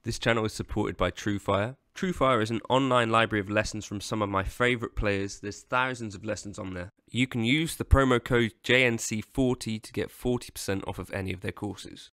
This channel is supported by TrueFire. TrueFire is an online library of lessons from some of my favourite players. There's thousands of lessons on there. You can use the promo code JNC40 to get 40% off of any of their courses.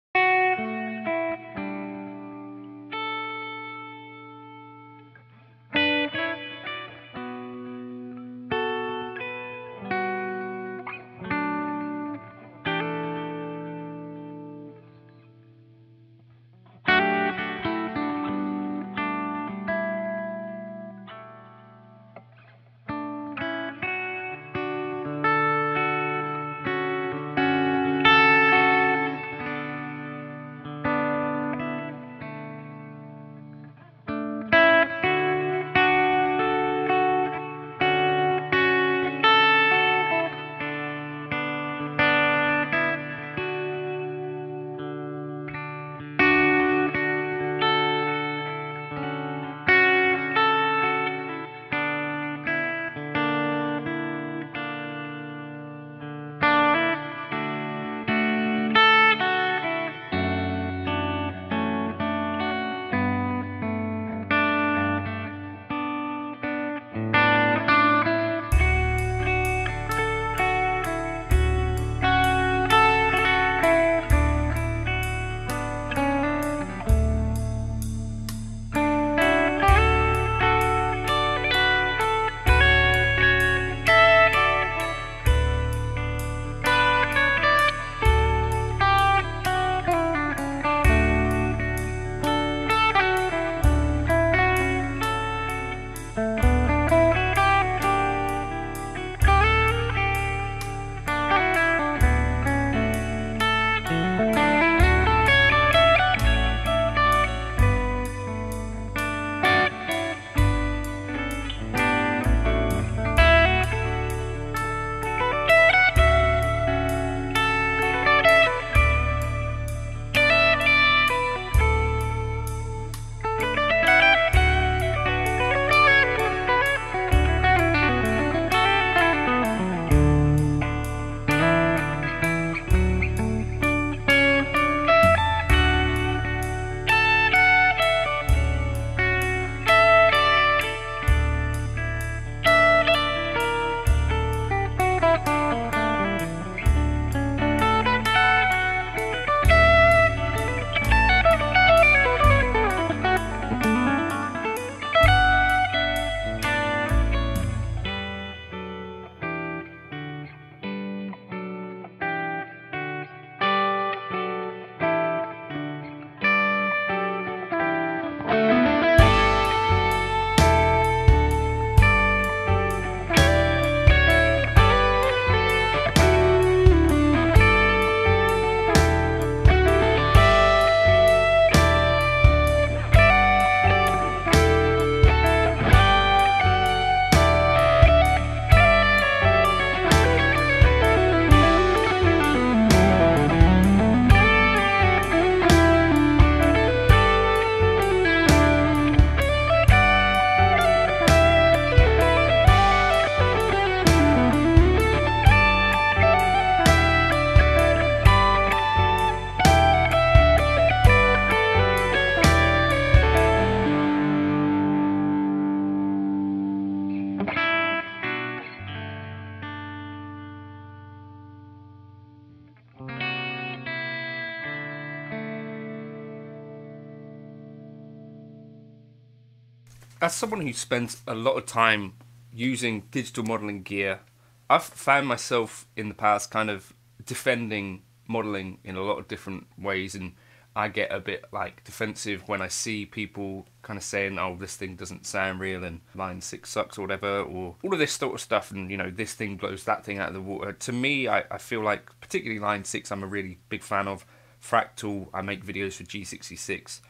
As someone who spends a lot of time using digital modelling gear, I've found myself in the past kind of defending modelling in a lot of different ways, and I get a bit like defensive when I see people kind of saying, oh, this thing doesn't sound real and line 6 sucks or whatever, or all of this sort of stuff, and you know, this thing blows that thing out of the water. To me, I feel like, particularly line 6, I'm a really big fan of. Fractal, I make videos for G66.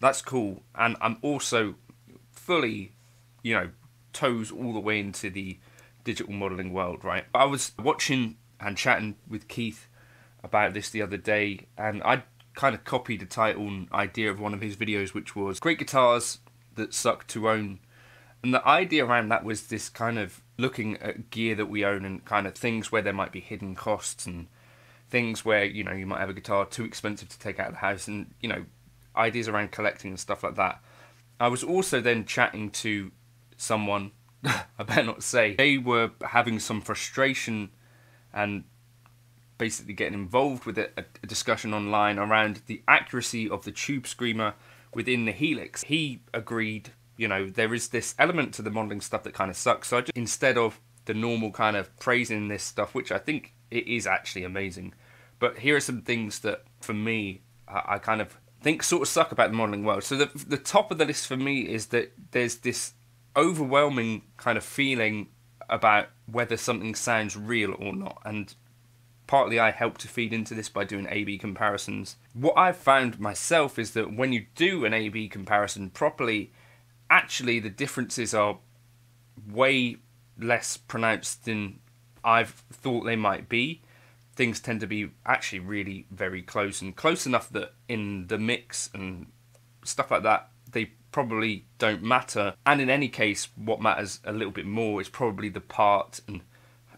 That's cool, and I'm also fully, you know, toes all the way into the digital modelling world, right? I was watching and chatting with Keith about this the other day, and I kind of copied the title and idea of one of his videos, which was Great Guitars That Suck to Own. And the idea around that was this kind of looking at gear that we own and kind of things where there might be hidden costs and things where, you know, you might have a guitar too expensive to take out of the house, and, you know, ideas around collecting and stuff like that. I was also then chatting to someone, I better not say, they were having some frustration and basically getting involved with a discussion online around the accuracy of the tube screamer within the Helix. He agreed, you know, there is this element to the modelling stuff that kind of sucks. So I just, instead of the normal kind of praising this stuff, which I think it is actually amazing, but here are some things that for me, I kind of think sort of suck about the modelling world. So the top of the list for me is that there's this overwhelming kind of feeling about whether something sounds real or not, and partly I help to feed into this by doing A/B comparisons. What I've found myself is that when you do an A/B comparison properly, actually the differences are way less pronounced than I've thought they might be. Things tend to be actually really very close, and close enough that in the mix and stuff like that, they probably don't matter. And in any case, what matters a little bit more is probably the part and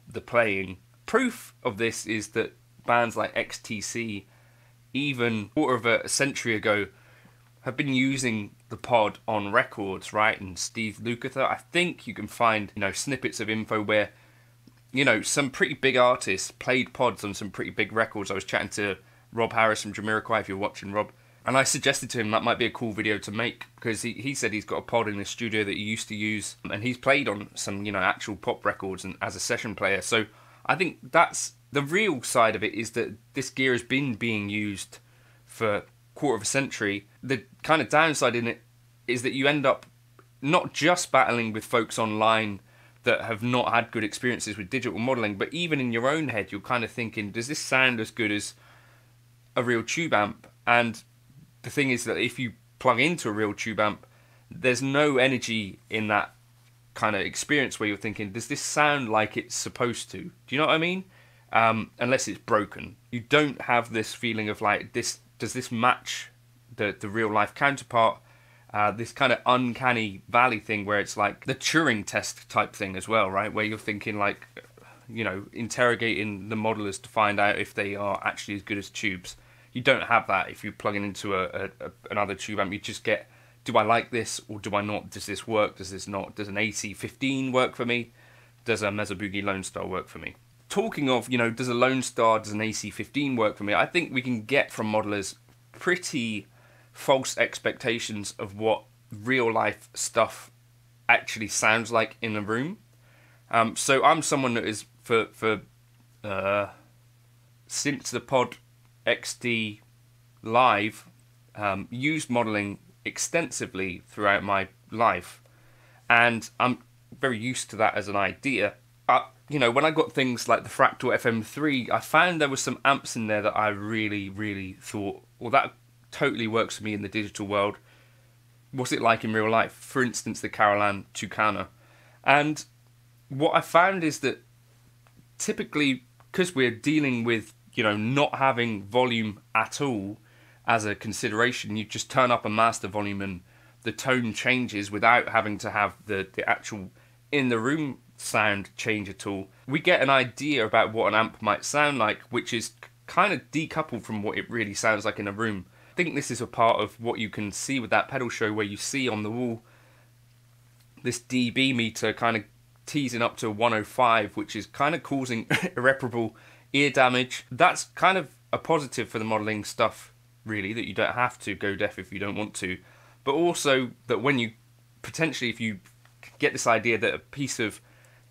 the playing. Proof of this is that bands like XTC, even a quarter of a century ago, have been using the pod on records, right? And Steve Lukather, I think you can find, you know, snippets of info where, you know, some pretty big artists played pods on some pretty big records. I was chatting to Rob Harris from Jamiroquai, if you're watching, Rob, and I suggested to him that might be a cool video to make, because he said he's got a pod in his studio that he used to use, and he's played on some, you know, actual pop records and as a session player. So I think that's the real side of it, is that this gear has been being used for a quarter of a century. The kind of downside in it is that you end up not just battling with folks online that have not had good experiences with digital modelling, but even in your own head, you're kind of thinking, does this sound as good as a real tube amp? And the thing is that if you plug into a real tube amp, there's no energy in that kind of experience where you're thinking, does this sound like it's supposed to? Do you know what I mean? Unless it's broken. You don't have this feeling of like, does this match the real life counterpart? This kind of uncanny valley thing where it's like the Turing test type thing as well, right? Where you're thinking like, you know, interrogating the modelers to find out if they are actually as good as tubes. You don't have that if you plug it into another tube amp. You just get, do I like this or do I not? Does this work? Does this not? Does an AC15 work for me? Does a Mesa Boogie Lone Star work for me? Talking of, you know, does a Lone Star, does an AC15 work for me? I think we can get from modelers pretty false expectations of what real life stuff actually sounds like in a room. So I'm someone that is since the Pod XD Live, used modelling extensively throughout my life, and I'm very used to that as an idea. You know, when I got things like the Fractal FM3, I found there was some amps in there that I really thought, well, that totally works for me in the digital world. What's it like in real life? For instance, the Carolan Tucana. And what I found is that typically, because we're dealing with, you know, not having volume at all as a consideration, you just turn up a master volume and the tone changes without having to have the actual in the room sound change at all. We get an idea about what an amp might sound like, which is kind of decoupled from what it really sounds like in a room. I think this is a part of what you can see with that pedal show, where you see on the wall this dB meter kind of teasing up to 105, which is kind of causing irreparable ear damage. That's kind of a positive for the modelling stuff, really, that you don't have to go deaf if you don't want to. But also that when you, potentially, if you get this idea that a piece of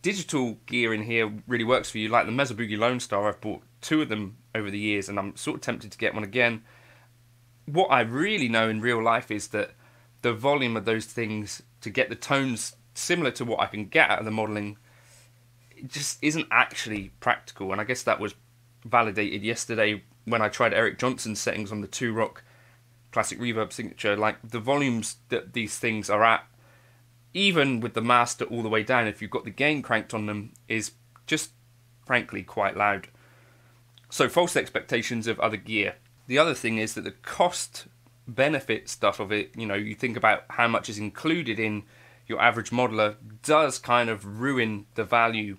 digital gear in here really works for you, like the Mesa Boogie Lone Star, I've bought 2 of them over the years and I'm sort of tempted to get one again. What I really know in real life is that the volume of those things to get the tones similar to what I can get out of the modelling, it just isn't actually practical. And I guess that was validated yesterday when I tried Eric Johnson's settings on the 2-Rock Classic Reverb Signature. Like, the volumes that these things are at, even with the master all the way down, if you've got the gain cranked on them, is just frankly quite loud. So false expectations of other gear. The other thing is that the cost benefit stuff of it, you know, you think about how much is included in your average modeler, does kind of ruin the value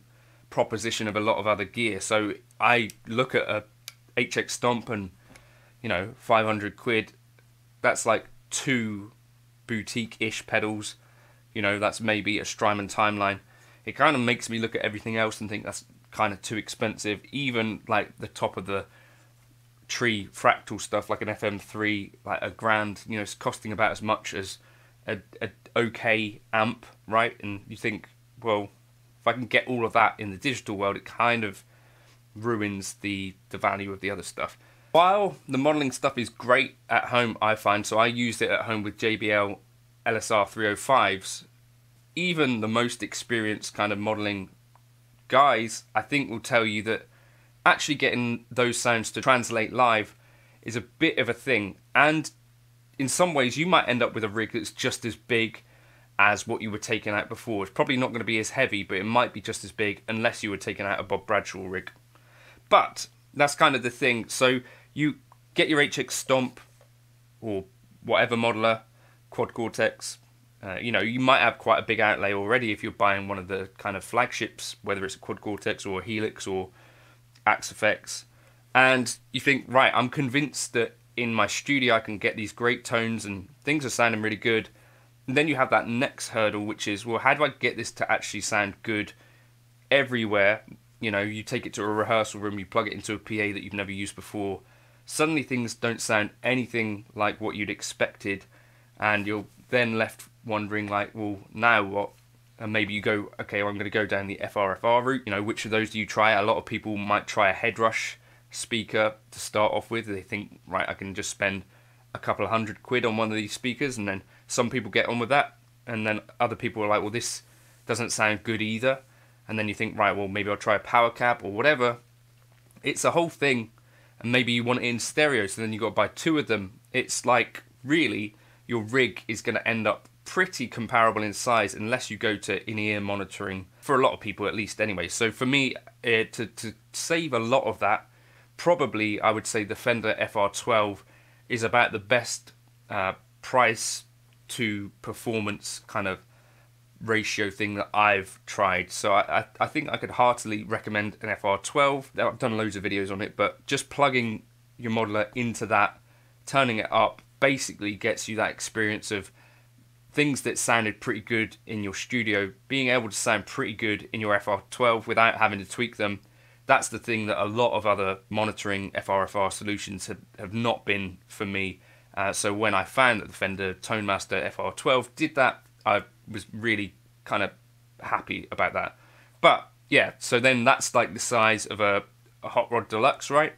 proposition of a lot of other gear. So I look at a HX Stomp and, you know, 500 quid that's like 2 boutique-ish pedals. You know, that's maybe a Strymon Timeline. It kind of makes me look at everything else and think that's kind of too expensive. Even like the top of the tree fractal stuff, like an FM3, like $1,000, you know, it's costing about as much as a okay amp, right? And you think, well, if I can get all of that in the digital world, it kind of ruins the value of the other stuff. While the modeling stuff is great at home, I find, so I used it at home with JBL LSR 305s, even the most experienced kind of modeling guys, I think, will tell you that actually getting those sounds to translate live is a bit of a thing. And in some ways, you might end up with a rig that's just as big as what you were taking out before. It's probably not going to be as heavy, but it might be just as big unless you were taking out a Bob Bradshaw rig. But that's kind of the thing. So you get your HX Stomp or whatever modeler, Quad Cortex. You know, you might have quite a big outlay already if you're buying one of the kind of flagships, whether it's a Quad Cortex or a Helix or Axe Effects. And you think, right, I'm convinced that in my studio I can get these great tones and things are sounding really good. And then you have that next hurdle, which is, well, how do I get this to actually sound good everywhere? You know, you take it to a rehearsal room, you plug it into a PA that you've never used before. Suddenly things don't sound anything like what you'd expected. And you're then left wondering, like, well, now what? And maybe you go, okay, well, I'm going to go down the FRFR route. You know, which of those do you try? A lot of people might try a Headrush speaker to start off with. They think, right, I can just spend a couple of £100 on one of these speakers, and then some people get on with that, and then other people are like, well, this doesn't sound good either. And then you think, right, well, maybe I'll try a power cap or whatever. It's a whole thing, and maybe you want it in stereo, so then you've got to buy 2 of them. It's like, really, your rig is going to end up pretty comparable in size unless you go to in-ear monitoring, for a lot of people at least anyway. So for me, to save a lot of that, probably I would say the Fender FR12 is about the best price to performance kind of ratio thing that I've tried. So I think I could heartily recommend an FR12. I've done loads of videos on it, but just plugging your modeler into that, turning it up, basically gets you that experience of things that sounded pretty good in your studio being able to sound pretty good in your FR12 without having to tweak them. That's the thing that a lot of other monitoring FRFR solutions have not been for me. So when I found that the Fender ToneMaster FR12 did that, I was really kind of happy about that. But yeah, so then that's like the size of a Hot Rod Deluxe, right?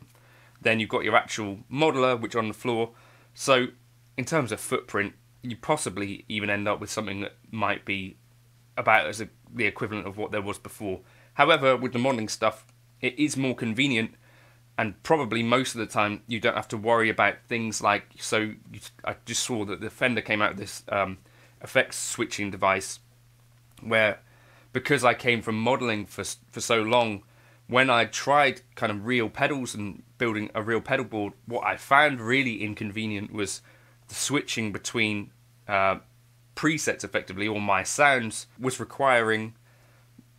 Then you've got your actual modeler, which on the floor. So in terms of footprint, you possibly even end up with something that might be about as the equivalent of what there was before. However, with the modeling stuff, it is more convenient, and probably most of the time you don't have to worry about things like, so I just saw that the Fender came out with this effects switching device where, because I came from modeling for so long, when I tried kind of real pedals and building a real pedal board, what I found really inconvenient was the switching between presets effectively, or my sounds, was requiring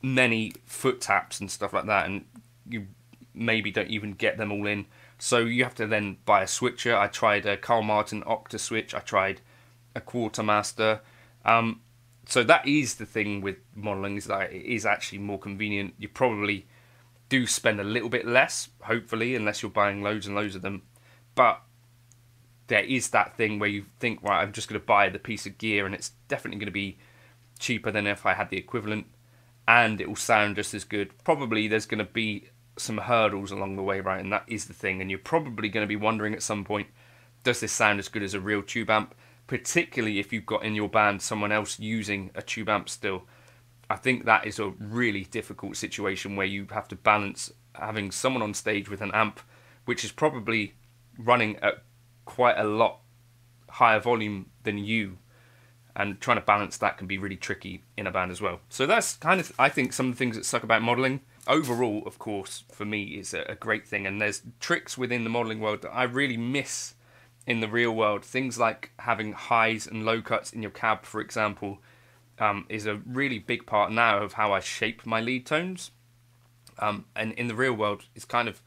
many foot taps and stuff like that, and you maybe don't even get them all in. So you have to then buy a switcher. I tried a Carl Martin Octa switch. I tried a Quartermaster. So that is the thing with modeling, is that it is actually more convenient. You probably do spend a little bit less, hopefully, unless you're buying loads and loads of them. But there is that thing where you think, right, I'm just going to buy the piece of gear and it's definitely going to be cheaper than if I had the equivalent, and it will sound just as good. Probably there's going to be some hurdles along the way, right? And that is the thing. And you're probably going to be wondering at some point, does this sound as good as a real tube amp? Particularly if you've got in your band someone else using a tube amp still. I think that is a really difficult situation where you have to balance having someone on stage with an amp which is probably running at quite a lot higher volume than you, and trying to balance that can be really tricky in a band as well. So that's kind of, I think, some of the things that suck about modelling. Overall, of course, for me, it's a great thing, and there's tricks within the modelling world that I really miss in the real world. Things like having highs and low cuts in your cab, for example, is a really big part now of how I shape my lead tones. And in the real world, it's kind of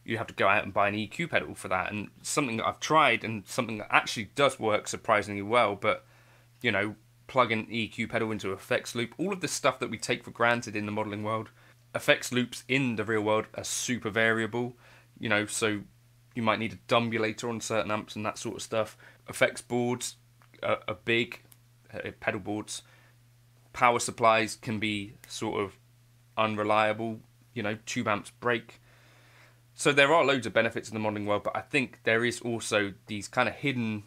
you have to go out and buy an EQ pedal for that. And something that I've tried and something that actually does work surprisingly well, but you know, plug an EQ pedal into an effects loop, all of the stuff that we take for granted in the modeling world, effects loops in the real world are super variable, you know, so you might need a dumbulator on certain amps and that sort of stuff. Effects boards are big, pedal boards. Power supplies can be sort of unreliable, you know, tube amps break. So there are loads of benefits in the modeling world, but I think there is also these kind of hidden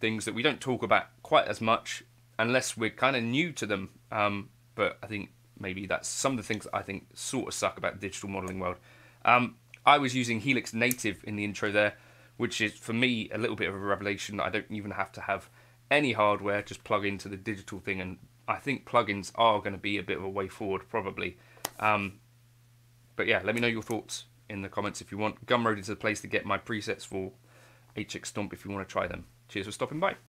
things that we don't talk about quite as much unless we're kind of new to them. But I think maybe that's some of the things that I think sort of suck about the digital modeling world. I was using Helix Native in the intro there, which is for me a little bit of a revelation. I don't even have to have any hardware, just plug into the digital thing, and I think plugins are going to be a bit of a way forward probably. But yeah, let me know your thoughts in the comments if you want. Gumroad is the place to get my presets for HX Stomp if you want to try them. Cheers for stopping by.